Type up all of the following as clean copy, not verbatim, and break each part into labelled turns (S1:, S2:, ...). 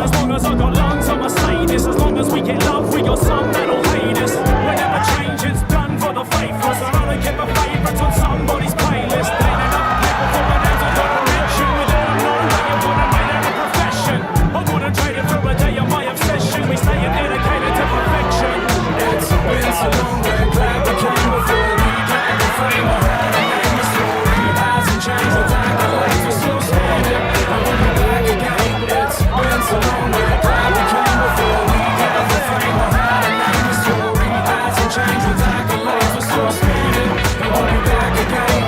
S1: as long as I got lungs, I'ma say this. As long as we get love, we got some that'll hate us. Whenever change is done for the faithless, I only keep a favourites on somebody's playlist. Ain't enough people for an end of the connection. Without a no way, you wanna make that a profession. I wouldn't trade it for a day of my obsession. We stay dedicated to perfection.
S2: It's been so long, we're glad we came before we got the fame. I had a name, the story hasn't changed. The accolades we're still standing, and we'll be back again. It's been so long, we're glad we came before we got the fame. I had a name, the story hasn't changed. The accolades we're still standing, and we'll be back again.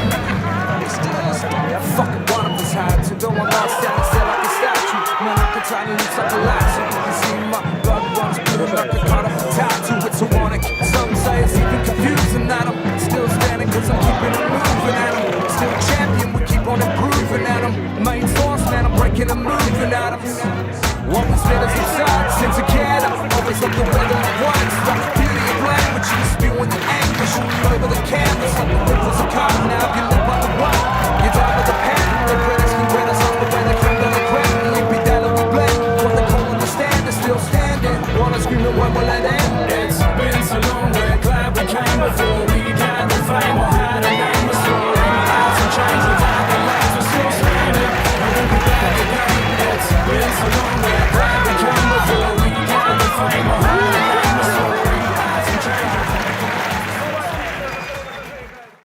S2: Fuck it, one of us had to. Though I'm not standing still like a statue. Man, I can try to look like a lasso. You can see my blood runs blue like a cut off a tattoo. It's a warning. Some say it's even confusing that I'm still standing, cause I'm keeping it moving at 'em. Still a champion, we keep on improving at 'em. Main source, man, I'm breaking and moving at 'em. Always feelings inside, since a kid, I've always loved the way that it works. Like a beauty of language, you spewing the anguish over the canvas.